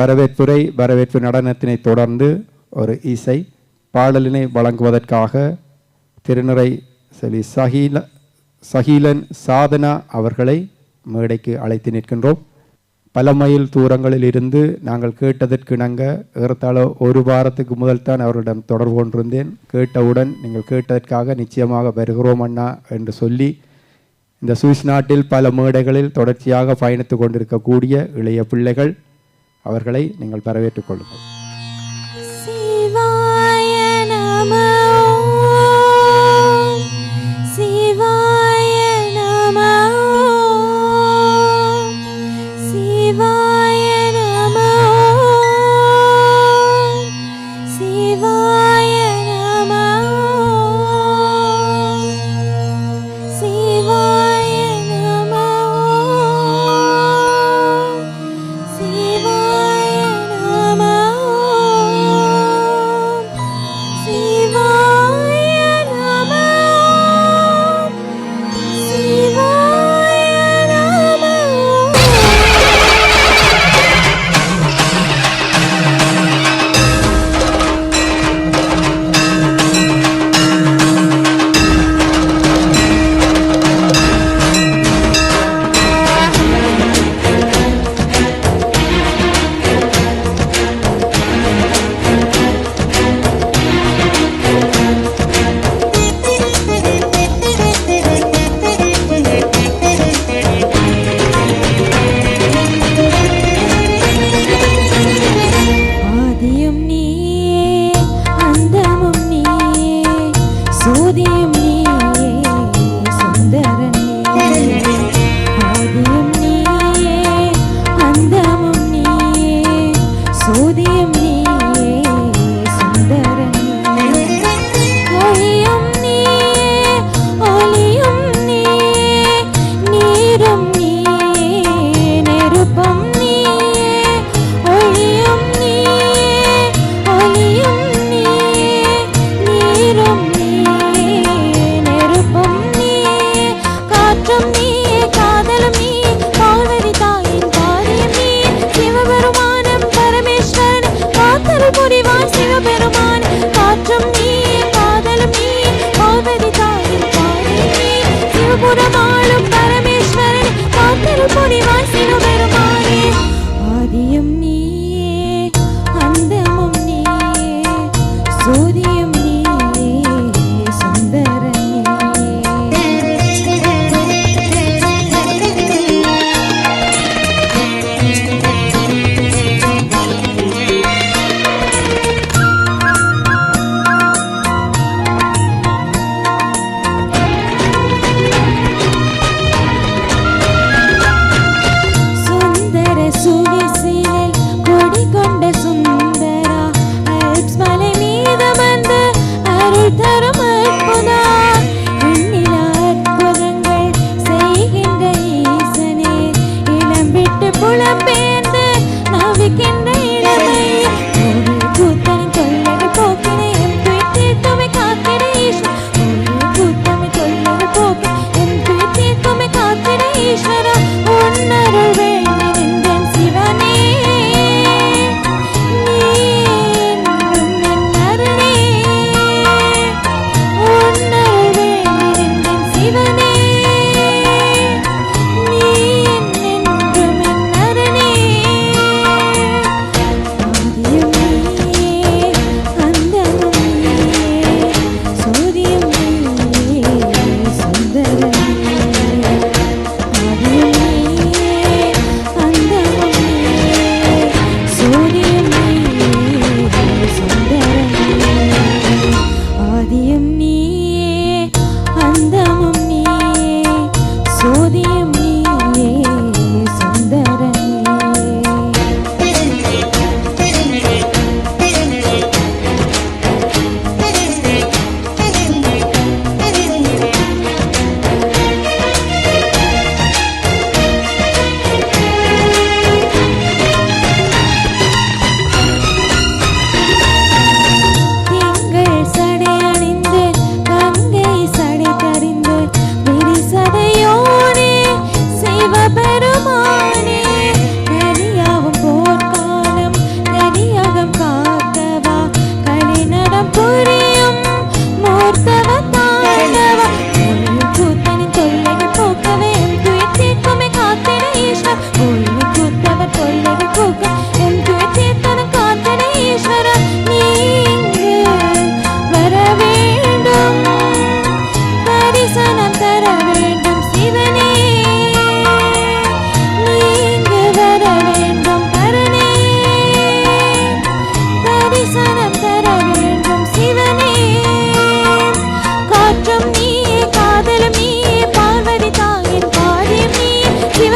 வரவேற்பு நடனத்தினை தொடர்ந்து ஒரு இசை பாடலினை வழங்குவதற்காக திருநிறை செல்வி சஹீலன் சாதனா அவர்களை மேடைக்கு அழைத்து நிற்கின்றோம். பல மைல் தூரங்களில் இருந்து நாங்கள் கேட்டதற்கிணங்க ஏறத்தாழ ஒரு வாரத்துக்கு முதல் தான் அவர்களிடம் தொடர்பு கொண்டிருந்தேன். கேட்டவுடன் நீங்கள் கேட்டதற்காக நிச்சயமாக வருகிறோம் அண்ணா என்று சொல்லி இந்த சுவிஸ் நாட்டில் பல மேடைகளில் தொடர்ச்சியாக பயணித்து கொண்டிருக்கக்கூடிய இளைய பிள்ளைகள், அவர்களை நீங்கள் வரவேற்றுக் கொள்ளுங்கள்.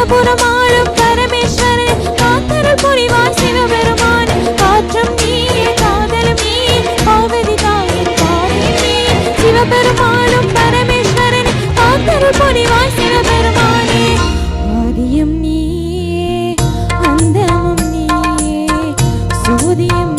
சிவபுரமாளும் பரமேஸ்வரனே காத்தருள் புரிவாய் சிவபெருமானே காற்றும் நீயே காதலும் நீயே பார்வதி தாயின் பாதம் நீயே சிவபெருமாளும் பரமேஸ்வரனே காத்தருள் புரிவாய் சிவபெருமானே ஆதியும் நீயே அந்தமும் நீயே சோதியும்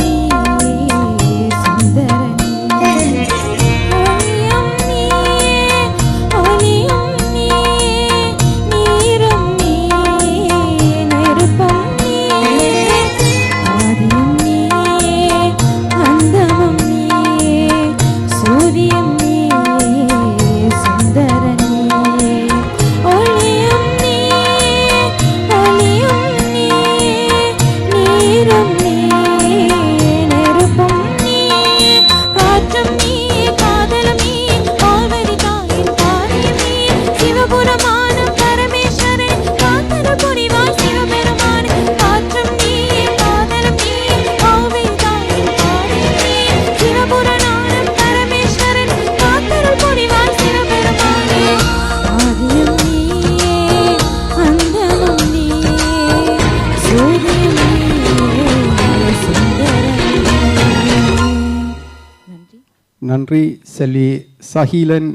நன்றி செல்வி சஹீலன்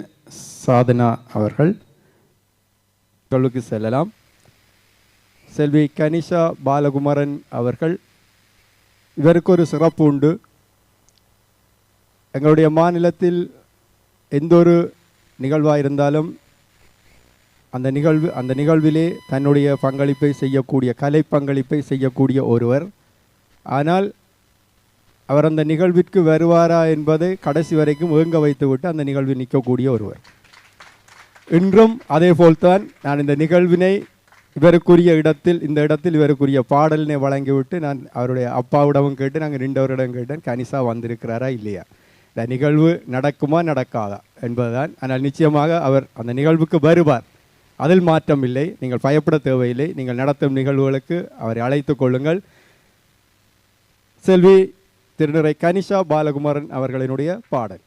சாதனா அவர்கள். செல்லலாம். செல்வி கனிஷா பாலகுமாரன் அவர்கள். இவருக்கு ஒரு சிறப்பு உண்டு. எங்களுடைய மாநிலத்தில் எந்த ஒரு நிகழ்வாக இருந்தாலும் அந்த நிகழ்விலே தன்னுடைய பங்களிப்பை செய்யக்கூடிய கலை பங்களிப்பை செய்யக்கூடிய ஒருவர். ஆனால் அவர் அந்த நிகழ்விற்கு வருவாரா என்பதை கடைசி வரைக்கும் ஏங்க வைத்துவிட்டு அந்த நிகழ்வில் நிற்கக்கூடிய ஒருவர். இன்றும் அதே போல்தான் நான் இந்த நிகழ்வினை இவருக்குரிய இந்த இடத்தில் இவருக்குரிய பாடலினை வழங்கிவிட்டு நான் அவருடைய அப்பாவிடமும் கேட்டு நாங்கள் 2 வருடம் கேட்டேன், கனிஷா வந்திருக்கிறாரா இல்லையா, இந்த நிகழ்வு நடக்குமா நடக்காதா என்பதுதான். ஆனால் நிச்சயமாக அவர் அந்த நிகழ்வுக்கு வருவார், அதில் மாற்றம் இல்லை. நீங்கள் பயப்பட தேவையில்லை. நீங்கள் நடத்தும் நிகழ்வுகளுக்கு அவரை அழைத்து கொள்ளுங்கள். செல்வி திருநிறை கனிஷா பாலகுமாரன் அவர்களினுடைய பாடல்.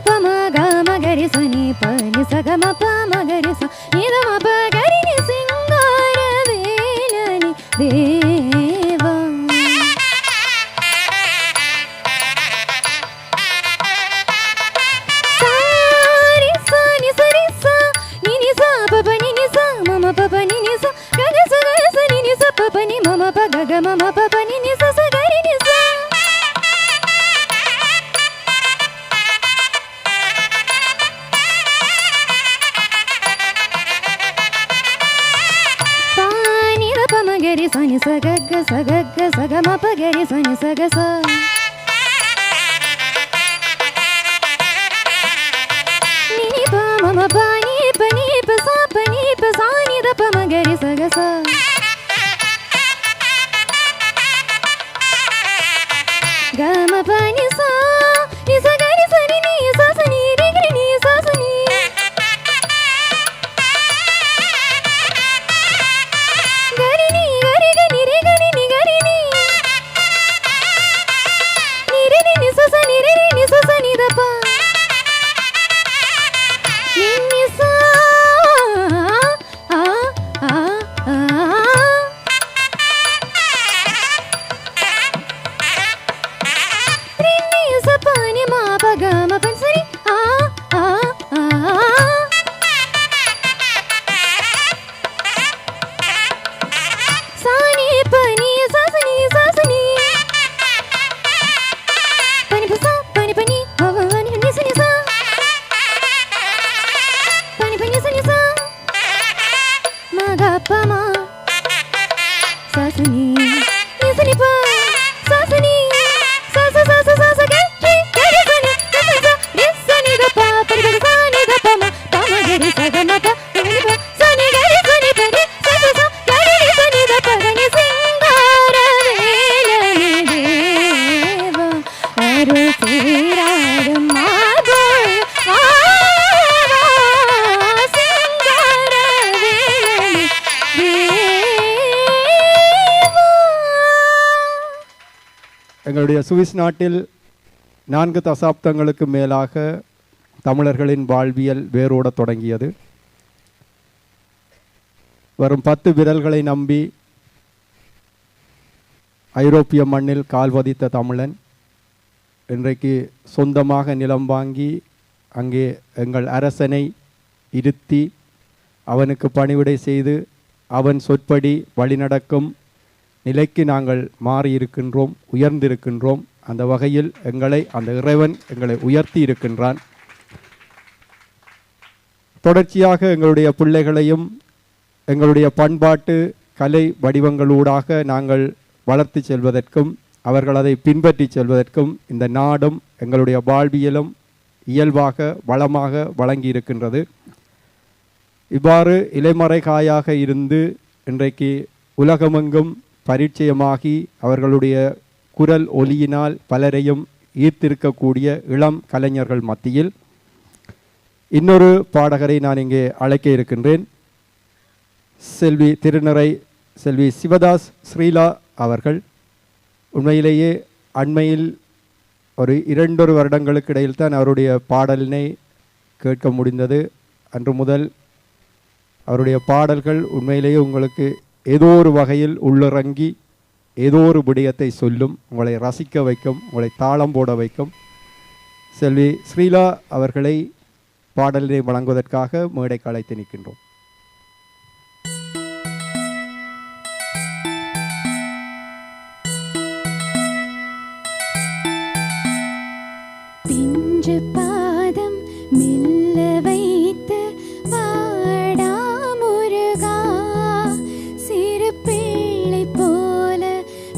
பம கம கரி சனி பனி சகம பம கரி ச நிதம பகரி நி சிங்கார வேலனி தேவா சாரி சனி சரி ச நினி ச பப நினி ச மம பப நினி ச கக ச நினி ச பப நி மம ப கக மம பப நினி ச ச கரி நி ச Gari sani sagagga sagama pa gari sani sagasa Nini pa mama pa ni pa ni pa sani da pa magari sagasa Gama pa ni sa gari sani ni sa sani re gari ni sa sani எங்களுடைய Swiss நாட்டில் 4 தசாப்தங்களுக்கு மேலாக தமிழர்களின் வாழ்வியல் வேரோடத் தொடங்கியது. வரும் 10 விரல்களை நம்பி ஐரோப்பிய மண்ணில் கால் பதித்த தமிழன் இன்றைக்கு சொந்தமாக நிலம் வாங்கி அங்கே எங்கள் அரசனை இருத்தி அவனுக்கு பணிவிடை செய்து அவன் சொற்படி வழிநடக்கும் நிலைக்கு நாங்கள் மாறியிருக்கின்றோம், உயர்ந்திருக்கின்றோம். அந்த வகையில் அந்த இறைவன் எங்களை உயர்த்தி இருக்கின்றான். தொடர்ச்சியாக எங்களுடைய பிள்ளைகளையும் எங்களுடைய பண்பாட்டு கலை வடிவங்களூடாக நாங்கள் வளர்த்து செல்வதற்கும் அவர்கள் அதை பின்பற்றி செல்வதற்கும் இந்த நாடும் எங்களுடைய வாழ்வியலும் இயல்பாக வளமாக வழங்கி இருக்கின்றது. இவ்வாறு இலைமறைகாயாக இருந்து இன்றைக்கு உலகமெங்கும் பரிச்சயமாகி அவர்களுடைய குரல் ஒலியினால் பலரையும் ஈர்த்திருக்கக்கூடிய இளம் கலைஞர்கள் மத்தியில் இன்னொரு பாடகரை நான் இங்கே அழைக்க இருக்கின்றேன். திருநிறை செல்வி சிவதாஸ் ஸ்ரீலா அவர்கள். உண்மையிலேயே அண்மையில் ஒரு 2 வருடங்களுக்கு இடையில் தான் அவருடைய பாடலினை கேட்க முடிந்தது. அன்று முதல் அவருடைய பாடல்கள் உண்மையிலேயே உங்களுக்கு ஏதோ ஒரு வகையில் உள்ளிறங்கி ஏதோ ஒரு விடயத்தை சொல்லும், உங்களை ரசிக்க வைக்கும், உங்களை தாளம் போட வைக்கும். செல்வி ஸ்ரீலா அவர்களை பாடலினை வழங்குவதற்காக மேடைக்கு அழைத்து நிற்கின்றோம். பிஞ்சு பாதம் மெல்ல வைத்து வாடா முருகா, சிறு பிள்ளை போல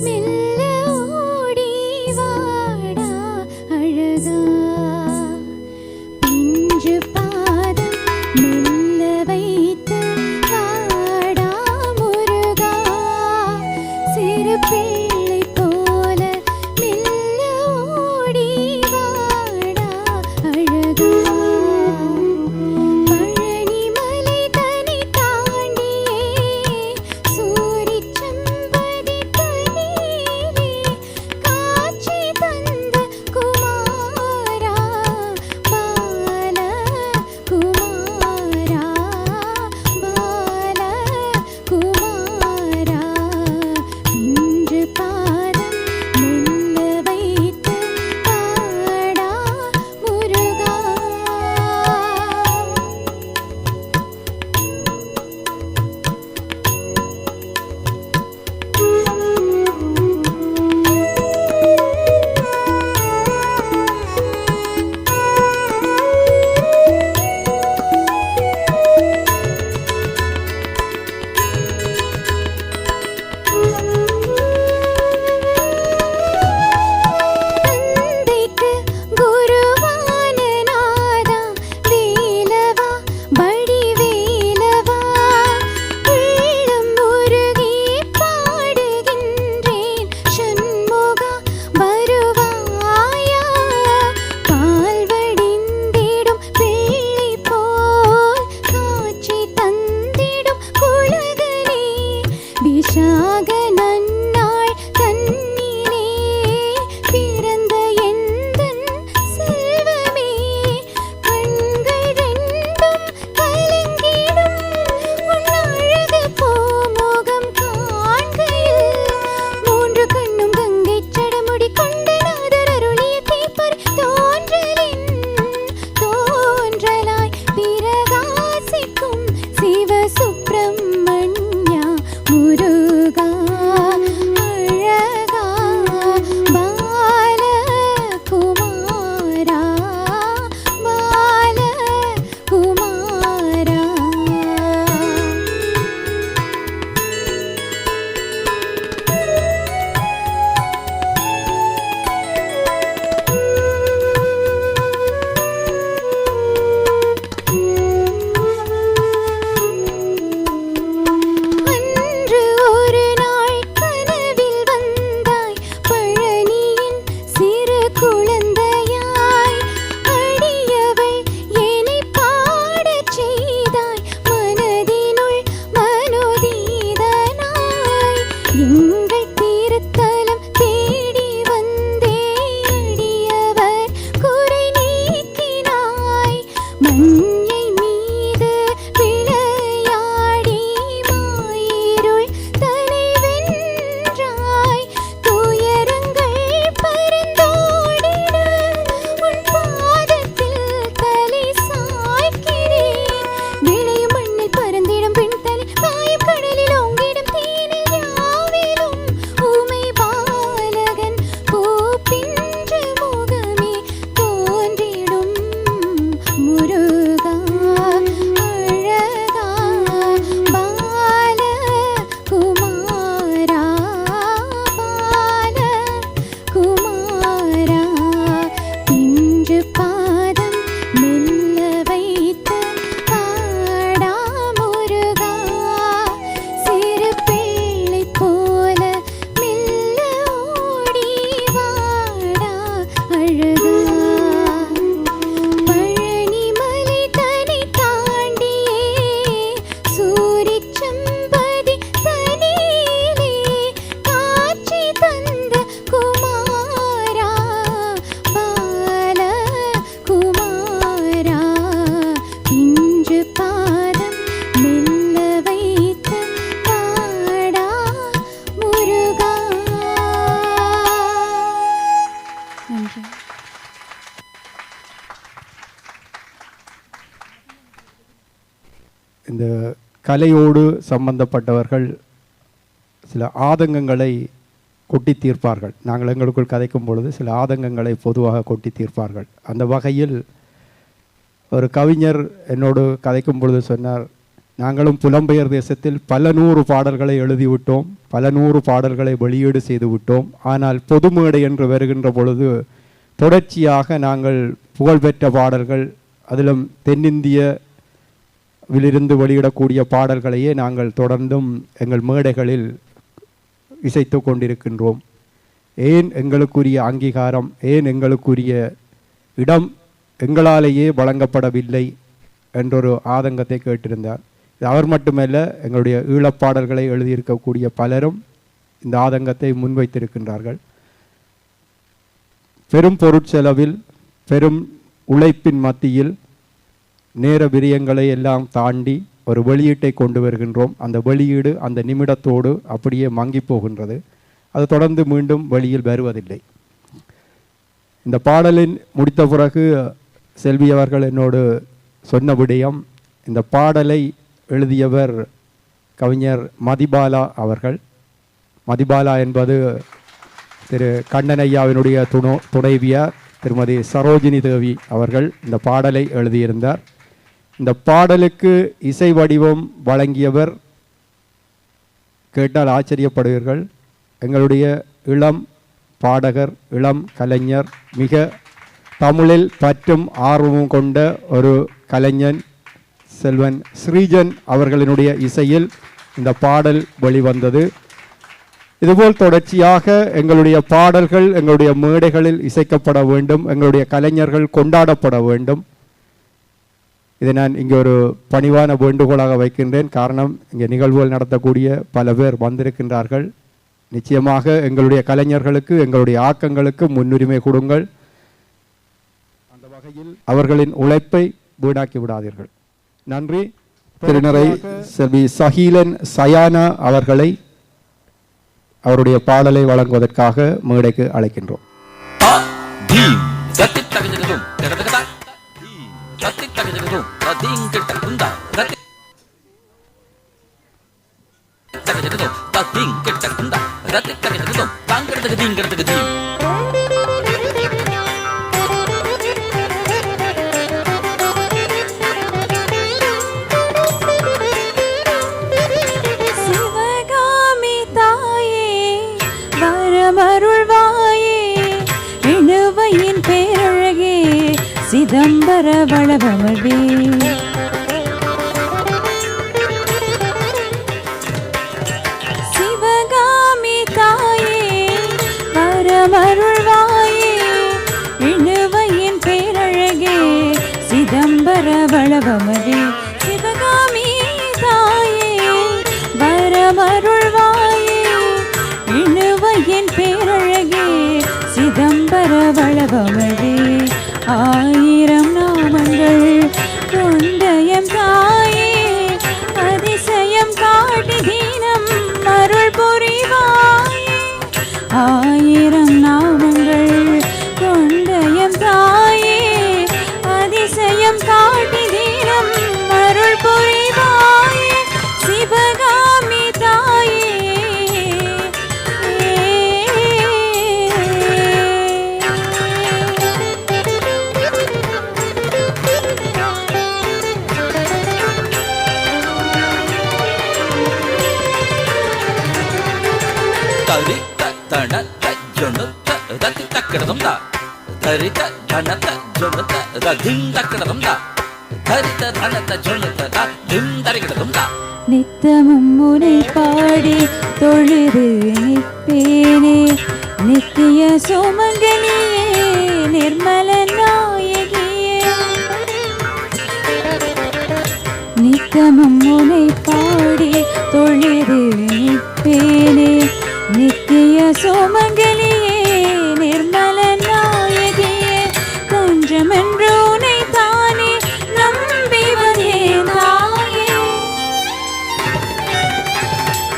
மெல்ல ஓடி வாடா அழகா. பிஞ்சு பாதம் மெல்ல வைத்து you. இந்த கலையோடு சம்பந்தப்பட்டவர்கள் சில ஆதங்கங்களை கொட்டி தீர்ப்பார்கள். நாங்கள் எங்களுக்குள் கதைக்கும் பொழுது சில ஆதங்கங்களை பொதுவாக கொட்டி தீர்ப்பார்கள். அந்த வகையில் ஒரு கவிஞர் என்னோடு கதைக்கும் பொழுது சொன்னார், நாங்களும் புலம்பெயர் தேசத்தில் பல 100 பாடல்களை எழுதிவிட்டோம், பல 100 பாடல்களை வெளியீடு செய்து விட்டோம். ஆனால் பொது மேடை என்று வருகின்ற பொழுது தொடர்ச்சியாக நாங்கள் புகழ்பெற்ற பாடல்கள், அதிலும் தென்னிந்தியாவிலிருந்து வெளியிடக்கூடிய பாடல்களையே நாங்கள் தொடர்ந்தும் எங்கள் மேடைகளில் இசைத்து கொண்டிருக்கின்றோம். ஏன் எங்களுக்குரிய அங்கீகாரம், ஏன் எங்களுக்குரிய இடம் எங்களாலேயே வழங்கப்படவில்லை என்றொரு ஆதங்கத்தை கேட்டிருந்தார். அவர் மட்டுமல்ல, எங்களுடைய ஈழப்பாடல்களை எழுதியிருக்கக்கூடிய பலரும் இந்த ஆதங்கத்தை முன்வைத்திருக்கின்றார்கள். பெரும் பொருட்செலவில், பெரும் உழைப்பின் மத்தியில் நேர விரயங்களை எல்லாம் தாண்டி ஒரு வெளியீட்டை கொண்டு வருகின்றோம். அந்த வெளியீடு அந்த நிமிடத்தோடு அப்படியே மங்கி போகின்றது. அது தொடர்ந்து மீண்டும் வெளியில் வருவதில்லை. இந்த பாடலின் முடித்த பிறகு செல்வி அவர்கள் என்னோடு சொன்ன விடயம், இந்த பாடலை எழுதியவர் கவிஞர் மதிபாலா அவர்கள். மதிபாலா என்பது திரு கண்ணனையாவினுடைய துணைவியார் திருமதி சரோஜினி தேவி அவர்கள் இந்த பாடலை எழுதியிருந்தார். இந்த பாடலுக்கு இசை வடிவம் வழங்கியவர் கேட்டால் ஆச்சரியப்படுவீர்கள், எங்களுடைய இளம் பாடகர், இளம் கலைஞர், மிக தமிழில் பற்றும் ஆர்வமும் கொண்ட ஒரு கலைஞன் செல்வன் ஸ்ரீஜன் அவர்களினுடைய இசையில் இந்த பாடல் வெளிவந்தது. இதுபோல் தொடர்ச்சியாக எங்களுடைய பாடல்கள் எங்களுடைய மேடைகளில் இசைக்கப்பட வேண்டும், எங்களுடைய கலைஞர்கள் கொண்டாடப்பட வேண்டும். இதை நான் இங்கே ஒரு பணிவான வேண்டுகோளாக வைக்கின்றேன். காரணம், இங்கே நிகழ்வுகள் நடத்தக்கூடிய பல பேர் வந்திருக்கின்றார்கள். நிச்சயமாக எங்களுடைய கலைஞர்களுக்கு, எங்களுடைய ஆக்கங்களுக்கு முன்னுரிமை கொடுங்கள். அந்த வகையில் அவர்களின் உழைப்பை வீணாக்கி விடாதீர்கள். நன்றி. திருநறை செல்வி சஹீலன் சயானா அவர்களை அவருடைய பாடலை வழங்குவதற்காக மேடைக்கு அழைக்கின்றோம். சிவகாமி தாயே வரமருள்வாயே, இணுவையின் பேரழகே சிதம்பர வளவமர்வே. சிவகாமி தாயே வரமருள்வாயே, இணுவையின் பேரழகே சிதம்பர வளவமர்வே. சிவகாமி தாயே வரமருள்வாயே, இணுவையின் பேரழகே சிதம்பர வளவமர்வே. ஆயிரம் நாமங்கள் கொண்டயம் தாயே, அதிசயம் காட்டி தீனம் அருள் புரிவாயே. ஆயிரம் நாமங்கள் கொண்டயம் தாயே, அதிசயம் காட்டி தீனம் அருள் புரிவாயே. சிவகாமி தாயே நித்தமும் முனை பாடி தொழுது நிற்பேனே, நித்திய சோமங்கலியே நிர்மல நாயகியே. நித்தமும் முனை பாடி தொழுது நிற்பேனே, நித்திய சோமங்கலியே நிர்மல நாயகியே. கொஞ்சமென்று உனை தானே நம்பி வந்தேன் தாயே,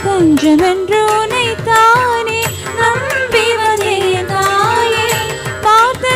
கொஞ்சமென்று உனை தானே நம்பி வந்தேன் தாயே. பார்த்த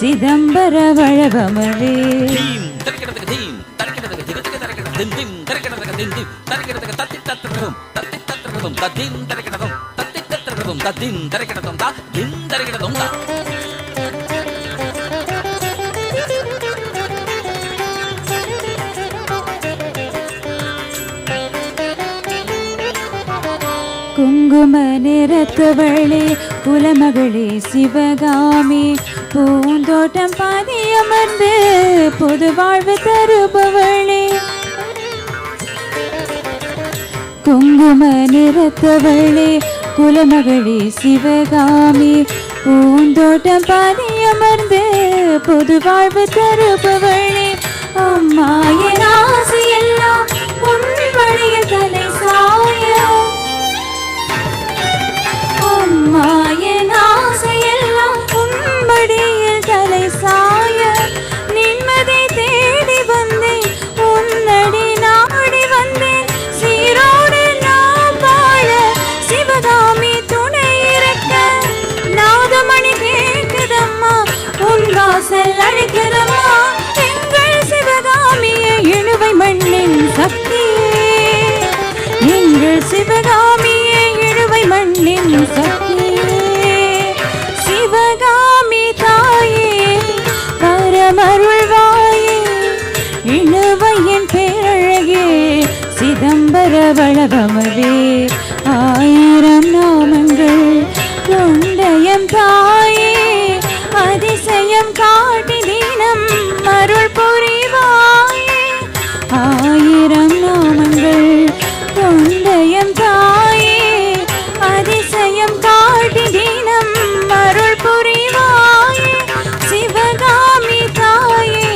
சிதம்பர வளவமரே குங்கும நிறத்தவளே குலமகளே சிவகாமி பூந்தோட்டம் பாதியமர்ந்து பொது வாழ்வு தருபவளே குங்கும நிறத்தவளே குலமகளே சிவகாமி பூந்தோட்டம் பாதியமர்ந்து பொது வாழ்வு தருபவளே அம்மா என் ஆசையெல்லாம் உன் வழியில் தலை சாய அம்மா என் ஆசையெல்லாம் உம்மடியில் தலை சாய நிம்மதி தேடி வந்தேன் உன்னடி நாடி வந்தேன் சீரோடு நான் வாழ சிவகாமி துணை இருக்க நாதமணி கேட்குதம்மா உன் வாசல் அழைக்குதம்மா எங்கள் சிவகாமியை இழுவை மண்ணின் சக்தியே எங்கள் சிவகாமியை இழுவை மண்ணின் சக்தியே சிவகாமி தாயே பரமருள்வாயே இழுவையின் பேரழகே சிதம்பர வளவமரே ஆயிரம் நாமங்கள் கொண்டயம் தாயே அதிசயம் காட்டி தினம் அருள் புரிவாயே ஆயிரம் நாமங்கள் கொண்டயம் தாயே அதிசயம் காட்டி தினம் அருள் புரிவாயே சிவகாமி தாயே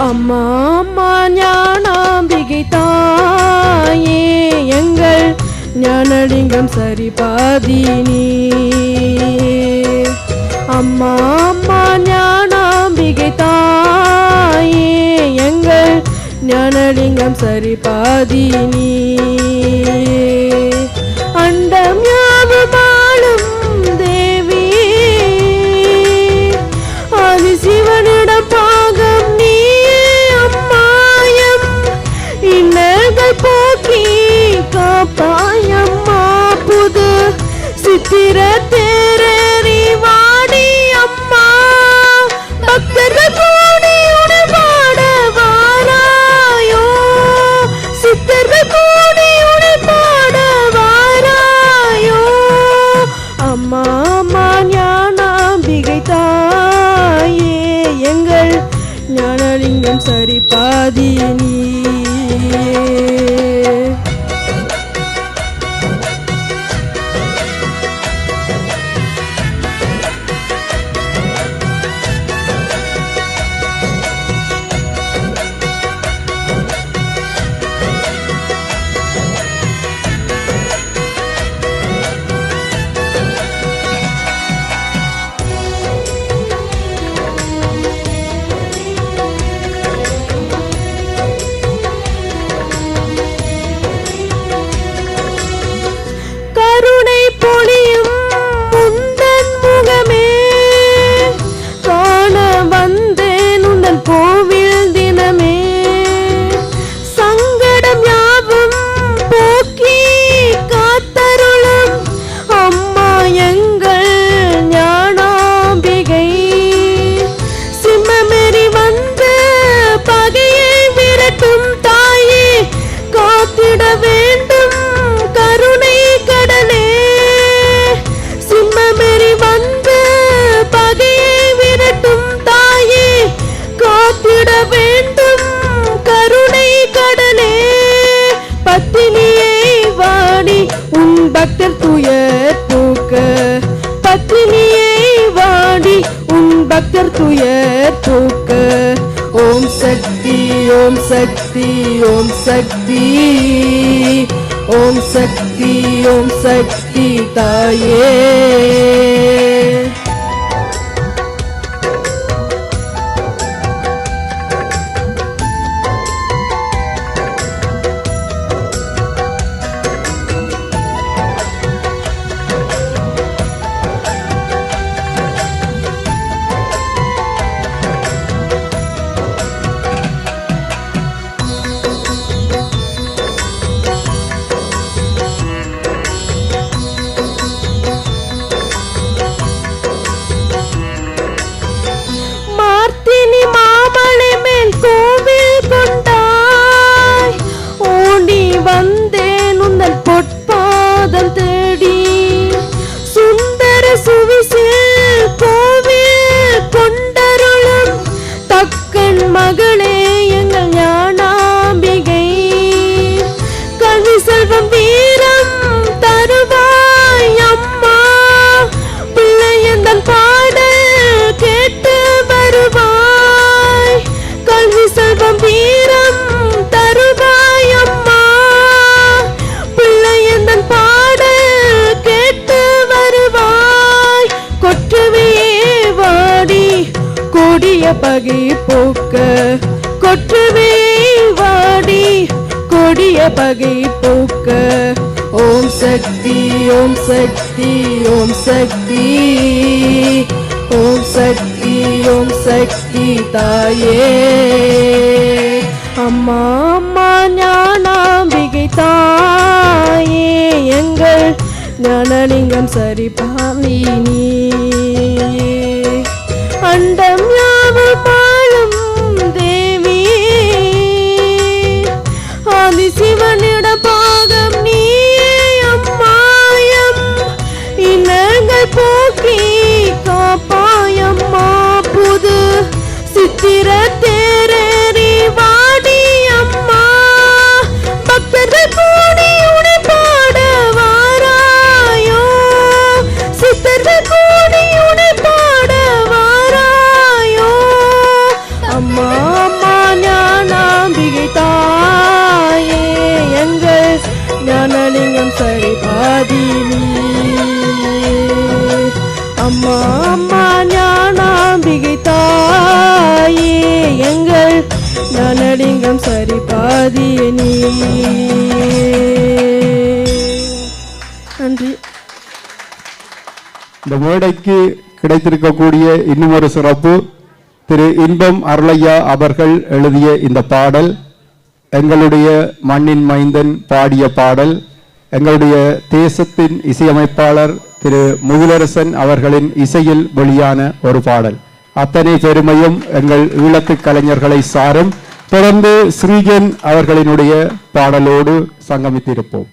அம்மா அம்மா ஞானாம்பிகை தாயே எங்கள் ஞானலிங்கம் சரிபாதினி அம்மா அம்மா ஞானாம்பிகை தாயே எங்கள் ஞானலிங்கம் சரிபாதினி அண்டம் யாவுமாளும் தேவி ஆதி சிவனிடம் பாகம் நீ அம்மாயம் இன்னல்கள் போக்கி காப்பாயம்மா புது சித்திர தேரறி வாடி அம்மா பக்தர்கள் கூடி உணர்வாட வாராயோ சித்தர்கள் கூடி உணர்வாட வாராயோ அம்மா அம்மா ஞானாம்பிகை தாயே எங்கள் ஞானலிங்கம் சரிபாதினி பக்தர் துயர் போக்க. ஓம் சக்தி ஓம் சக்தி ஓம் சக்தி ஓம் சக்தி ஓம் சக்தி தாயே. பகை போக்க. கொற்றவே வாடி கொடிய பகை போக்க. ஓம் சக்தி ஓம் சக்தி ஓம் சக்தி ஓம் சக்தி ஓம் சக்தி தாயே. அம்மா அம்மா ஞானாம்பிகை தாயே எங்கள் ஞானலிங்கம் சரிபாமி நீ. அண்டம் யாவும் ஆளும் தேவியே ஆதி சிவனிட பாகம் நீயே. அம்மாயம் இனங்கள் போக்கி காப்பாயம்மா. புது சித்திர தேரேறி வாடி அம்மா. பக்தர்கள் கூடி உனை பாட வாராயோ. சித்தர்கள் கூடி உனை பாட வாராயோ. அம்மா அம்மா ஞானாம்பிகை தாயே எங்கள் ஞானலிங்கம் சரிபாதி நீ. அம்மா அம்மா ஞானாம்பிகை தாயே எங்கள் ஞானலிங்கம் சரிபாதி நீ. நன்றி. இந்த மேடைக்கு கிடைத்திருக்கக்கூடிய இன்னும் ஒரு சிறப்பு, திரு இன்பம் அருளையா அவர்கள் எழுதிய இந்த பாடல் எங்களுடைய மண்ணின் மைந்தன் பாடிய பாடல். எங்களுடைய தேசத்தின் இசையமைப்பாளர் திரு முகிலரசன் அவர்களின் இசையில் வெளியான ஒரு பாடல். அத்தனை பெருமையும் எங்கள் ஈழத்து கலைஞர்களை சாரும். தொடர்ந்து ஸ்ரீஜன் அவர்களினுடைய பாடலோடு சங்கமித்திருப்போம்.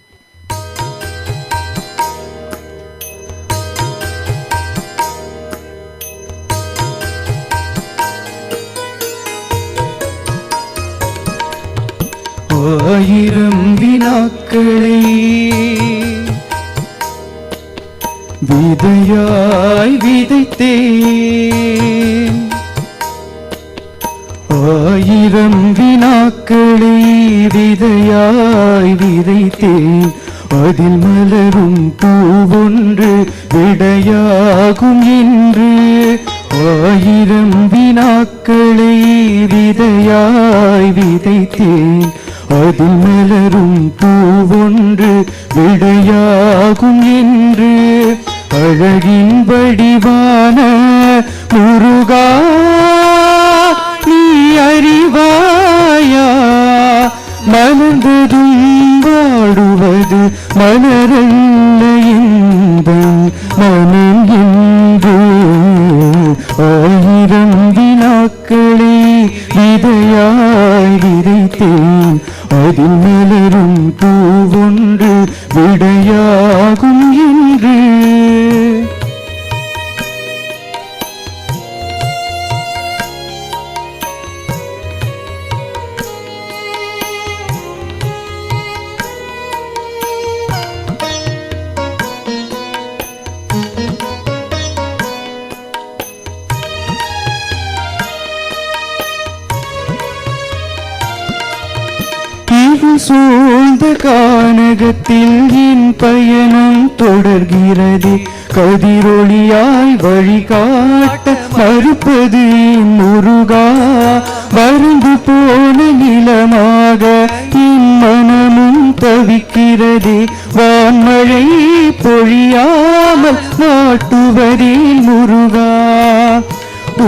ஆயிரம் வினாக்களை விதையாய் விதைத்தேன். ஆயிரம் வினாக்களை விதையாய் விதைத்தேன். அதில் மலரும் பூவொன்று விடையாகும் என்று. ஆயிரம் வினாக்களை விதையாய் விதைத்தேன். அதில் மலரும் பூவொன்று விடையாகும் என்று. அழகின் வடிவான முருகா நீ அறிவாயா. மலர்ந்ததும் வாடுவது மலரல்ல எந்தன் மனம் என்று. ஆயிரம் வினாக்களை விதையாய் விதைத்தேன். அதில் மலரும் பூவொன்று விடையாகும் என்று. இருள் சூழ்ந்த கானகத்தில் என் பயணம் தொடர்கிறது. கதிரொளியாய் வழிகாட்ட மறுப்பது முருகா. வறண்டு போன நிலமாக என் மனமும் தவிக்கிறது. வான்மழை பொழியாமல் நாட்டுவதே முருகா.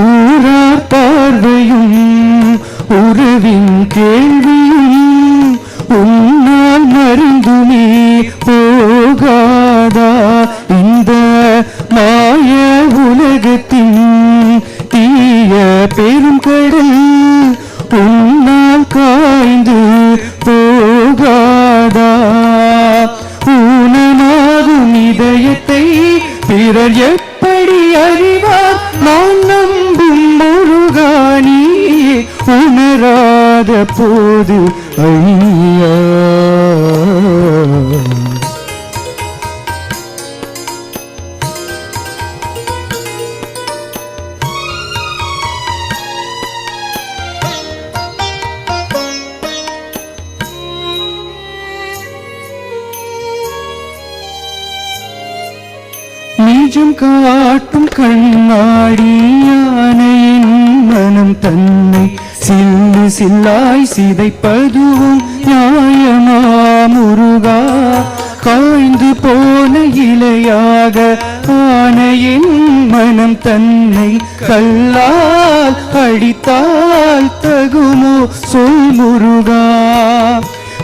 ஊரார் பார்வையும் உறவின் கேள்வியும் உன்னால் மருந்துமே போகாதா. இந்த மாய உலகத்தின் தீய பெரும் கடல் உன்னால் காய்ந்து போகாதா. ஊனமாகும் இதயத்தை பிறர் எப்படி அறிவார்? நான் நம்பும் முருகா நீ உணராத போது ஐயா. நிஜம் காட்டும் கண்ணாடியானையின் மனம் தன்னை சில்லு சில்லாய் சிதைப்பதுவும் நியாயமா முருகா. காய்ந்து போன இலையாக ஆனையின் மனம் தன்னை கல்லால் அடித்தால் தகுமோ சொல் முருகா.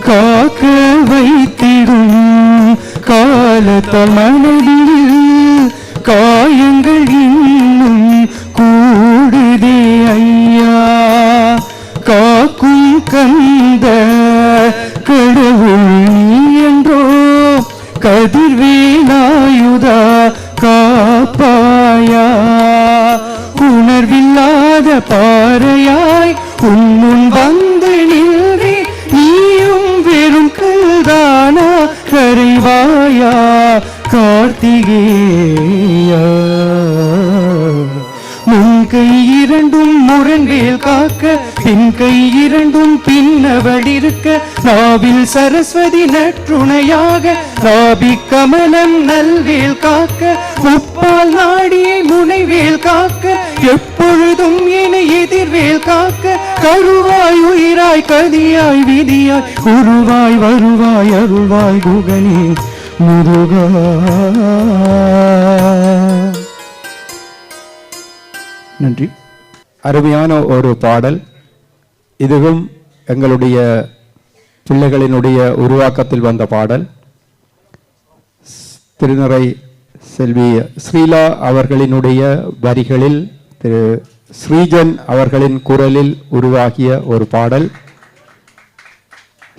காக்க வைத்திடும் காலத்தால் மனதில் காயங்கள் இன்னும் கூடுதே ஐயா. காக்கும் கந்த கடவுள் நீ என்றோ கதிர்வேலாயுதா காப்பாயா. உணர்வில்லாத பாறையாய் உன்முன் வந்து நின்றே நீயும் வெறும் கல்தானா. கரைவாயா கார்த்திகேயா. முன் கை இரண்டும் முரண்வேல் காக்க பின் கை இரண்டும் பின்னவடிருக்க. நாவில் சரஸ்வதி நற்றுணையாக நாபி கமலம் நல்வேல் காக்க. முப்பால் நாடியை முனைவேல் காக்க எப்பொழுதும் என எதிர்வேல் காக்க. கருவாய் உயிராய் கதியாய் விதியாய் உருவாய் வருவாய் அருள்வாய் குகனே முருகா. நன்றி. அருமையான ஒரு பாடல். இதுவும் எங்களுடைய பிள்ளைகளினுடைய உருவாக்கத்தில் வந்த பாடல். திருநறை செல்வி ஸ்ரீலா அவர்களினுடைய வரிகளில் திரு ஸ்ரீஜன் அவர்களின் குரலில் உருவாகிய ஒரு பாடல்.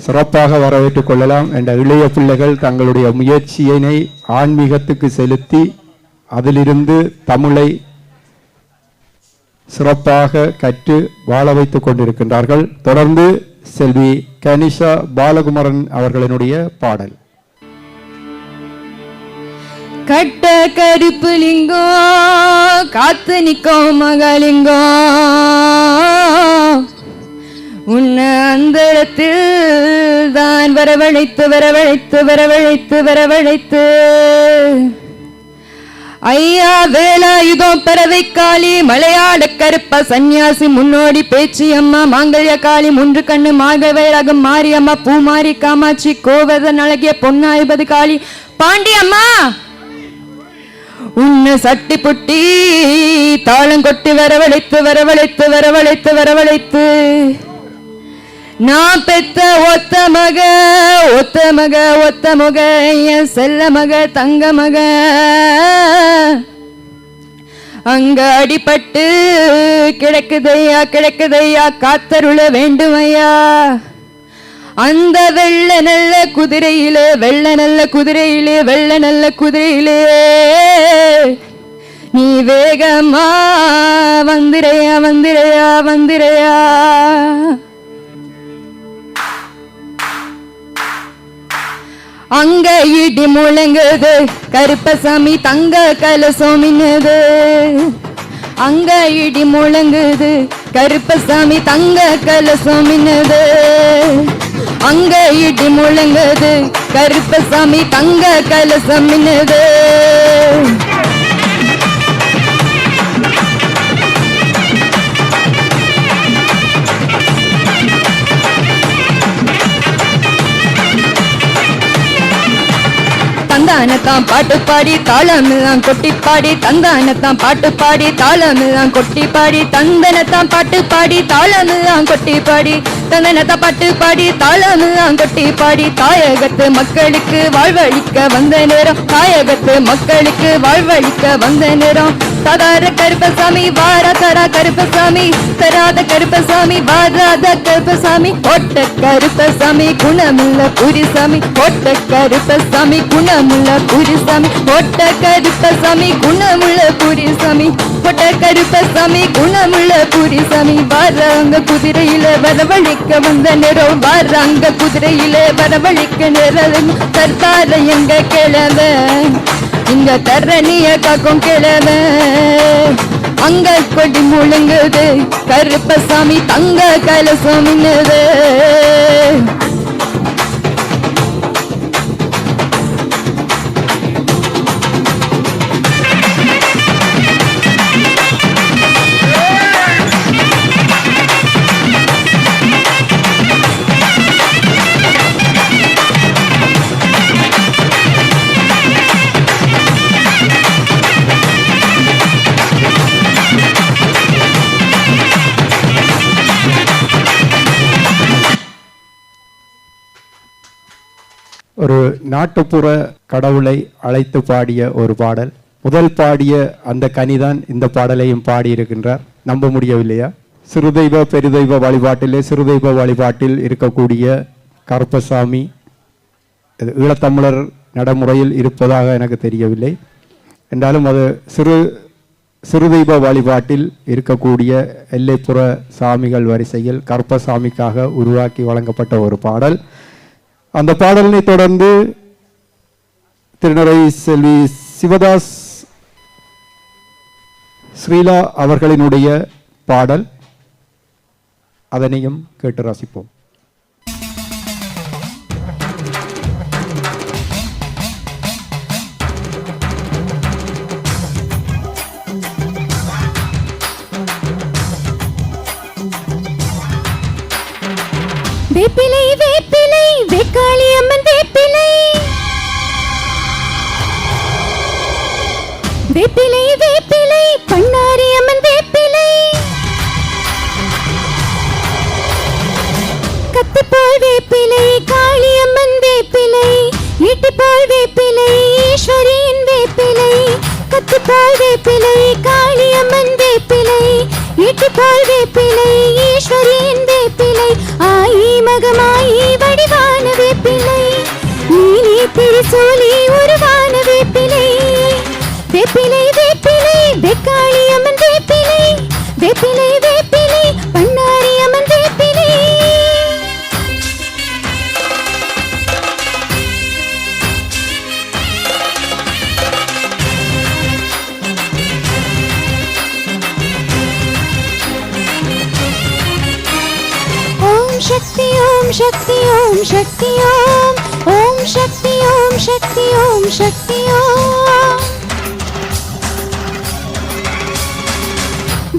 சிறப்பாக வரவேற்றுக் கொள்ளலாம் என்ற இளைய பிள்ளைகள் தங்களுடைய முயற்சியினை ஆன்மீகத்துக்கு செலுத்தி அதிலிருந்து தமிழை சிறப்பாக கற்று வாழ வைத்துக் கொண்டிருக்கின்றார்கள். தொடர்ந்து செல்வி கனிஷா பாலகுமரன் அவர்களினுடைய பாடல். கட்ட கருப்பு லிங்கம் காத்து நிற்கும் மகளிங்கம் உன்னை அந்தரத்தில் தான் வரவழைத்து வரவழைத்து வரவழைத்து வரவழைத்து. ஐயா வேலாயுதம் பறவை காளி மலையாட கருப்ப சன்னியாசி முன்னோடி பேச்சு அம்மா மாங்கல்ய காளி முன்று கண்ணு மாகவேழகம் மாரியம்மா பூமாரி காமாட்சி கோவதன் அழகிய பொன்னாய்பது காளி பாண்டி அம்மா. உன்னை சட்டி புட்டி தாளம் கொட்டி வரவழைத்து வரவழைத்து வரவழைத்து வரவழைத்து. நான் பெத்த ஒத்த மக ஒத்த மக ஒத்த மக என் செல்ல மக தங்க மக அங்க அடிபட்டு கிடக்குதையா கிடக்குதையா காத்தருள வேண்டுமையா. அந்த வெள்ள நல்ல குதிரையிலே வெள்ள நல்ல குதிரையிலே வெள்ள நல்ல குதிரையிலே நீ வேகமா வந்திரையா வந்திரையா வந்திரையா. அங்க இடி முழங்குது கருப்பசாமி தங்க கலசம் மின்னுது. அங்க இடி முழங்குது கருப்பசாமி தங்க கலசம் மின்னுது. அங்க இடி முழங்குது கருப்பசாமி தங்க கலசம் மின்னுது. தந்தானத்தான் பாட்டு பாடி தாளமெல்லாம் கொட்டி பாடி தந்தானத்தான் பாட்டு பாடி தாளமெல்லாம் கொட்டி பாடி தந்தனத்தான் பாட்டு பாடி தாளமெல்லாம் கொட்டி பாடி தந்தனத்தான் பாட்டு பாடி தாளமெல்லாம் கொட்டி பாடி தாயகத்து மக்களுக்கு வாழ்வழிக்க வந்த நேரம் தாயகத்து மக்களுக்கு வாழ்வழிக்க வந்த நேரம். தராத கருப்பசாமி வாராதரா கருப்பசாமி தராத கருப்பசாமி வாராத கருப்பசாமி கோட்ட கருப்பசாமி குணமுள்ள புரிசாமி கோட்ட கருப்பசாமி குணமுள்ள புரிசாமி கோட்ட கருப்பசாமி குணமுள்ள புரிசாமி கோட்ட கருப்பசாமி குணமுள்ள புரிசாமி. வாராங்க குதிரையில வரவழிக்க வந்த நேரம் வாராங்க குதிரையில வரவழிக்க நேரம் தர்த்தார எங்க கிழவ இங்க தரணிய காக்கும் கிழவ அங்க கொடி முழுங்குது கருப்பசாமி தங்க கலசம் மின்னுது. ஒரு நாட்டுப்புற கடவுளை அழைத்து பாடிய ஒரு பாடல். முதல் பாடிய அந்த கனிதான் இந்த பாடலையும் பாடியிருக்கின்றார். நம்ப முடியவில்லையா? சிறுதெய்வ பெருதெய்வ வழிபாட்டிலே சிறுதெய்வ வழிபாட்டில் இருக்கக்கூடிய கருப்பசாமி ஈழத்தமிழர் நடைமுறையில் இருப்பதாக எனக்கு தெரியவில்லை. என்றாலும் அது சிறுதெய்வ வழிபாட்டில் இருக்கக்கூடிய எல்லைப்புற சாமிகள் வரிசையில் கருப்பசாமிக்காக உருவாக்கி வழங்கப்பட்ட ஒரு பாடல். அந்த பாடலினை தொடர்ந்து திருநறை செல்வி சிவதாஸ் ஸ்ரீலா அவர்களினுடைய பாடல், அதனையும் கேட்டு ரசிப்போம். வேப்பிலை வேப்பிலை வேக்காளி அம்மன் வேப்பிலை வேப்பிலை வேப்பிலை பண்ணாரி அம்மன் வேப்பிலை கத்திப்பால் வேப்பிலை காளி அம்மன் வேப்பிலை ஈட்டிப்பால் வேப்பிலை ஈஸ்வரியின் வேப்பிலை கத்திப்பால் வேப்பிலை காளி அம்மன் வேப்பிலை ஈட்டிப்பால் வேப்பிலை ஈஸ்வரியின் வேப்பிலை ஆயி மகமாயி வடிவான வேப்பிலை நீலி திரிசூலி உருவான வேப்பிலை வேப்பிலை வேப்பிலை வெக்காளி அம்மன் வேப்பிலை வேப்பிலை வேப்பிலை பண்ணாரி அம்மன் வேப்பிலை. शक्ति ओम शक्ति ओम शक्ति ओम शक्ति ओम शक्ति ओम शक्ति ओम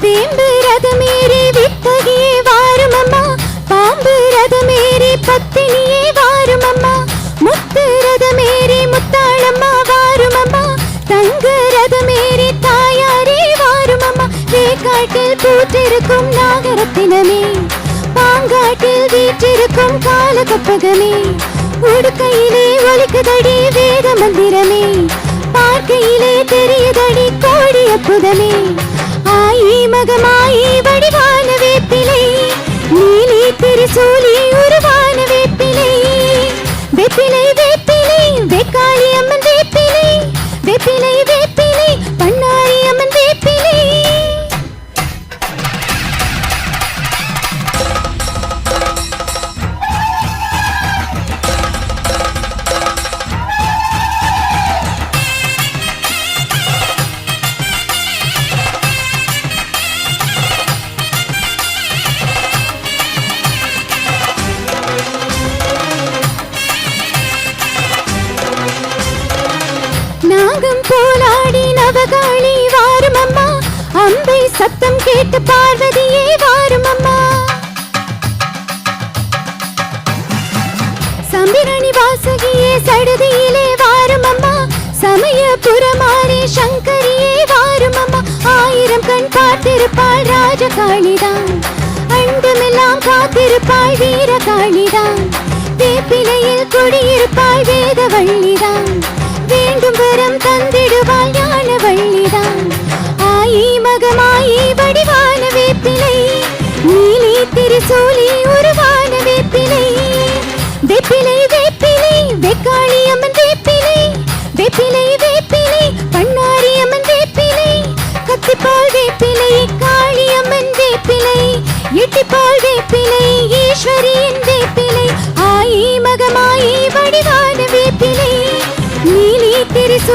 வேம்பு ரதமேறி வித்தகியே வாரும் அம்மா பாம்பு ரதமேறி பத்தினியே வாரும் அம்மா முத்து ரதமேறி முத்தாளம்மா வாரும் அம்மா தங்க ரதமேறி தாயாரே வாரும் அம்மா வேக்காட்டில் பூத்திருக்கும் நாகரத்தினமே பாங்காட்டில் வீற்றிருக்கும் கால கப்பகமே உடுக்கையிலே ஒலிக்குதடி வேத மந்திரமே பார்க்கையிலே தெரியுதடி கோடி அற்புதமே ஆயி மகமாயி வடிவான வேப்பிலை நீலி திரிசூலி உருவான வேப்பிலை வேப்பிலை வேப்பிலை வேக்காளி அம்மன் வேப்பிலை வேப்பிலை வேப்பிலை பண்ணாரி அம்மன் வேப்பிலை. பவகாளி வாரும் அம்மா, அம்பை சத்தம் கேட்டு பார்வதியே வாரும் அம்மா. சம்பிரணி வாசகியே சடுதியிலே வாரும் அம்மா, சமயபுரமாரி சங்கரியே வாரும் அம்மா. ஆயிரம் கண் பார்த்திருப்பாள் ராஜகாளிதான், அண்டமெல்லாம் காத்திருப்பாள் வீரகாளிதான். வேப்பிலையில் குடியிருப்பாள் வேதவள்ளிதான், வேண்டும் வரம் தந்திடுவாள் ஞானவள்ளிதான். ஆயி மகமாயி வடிவான வேப்பிலை, நீலி திரிசூலி உருவான வேப்பிலை. வேப்பிலை வேப்பிலை வெக்காளி அம்மன் வேப்பிலை, வேப்பிலை வேப்பிலை பண்ணாரி அம்மன் வேப்பிலை. கத்திப்பால் வேப்பிலை காளி அம்மன் வேப்பிலை, எட்டிப்பால் வேப்பிலை ஈஸ்வரியின் வேப்பிலை. ஆயி மகமாயி வடிவான வேப்பிலை, நீலி திரிசூலி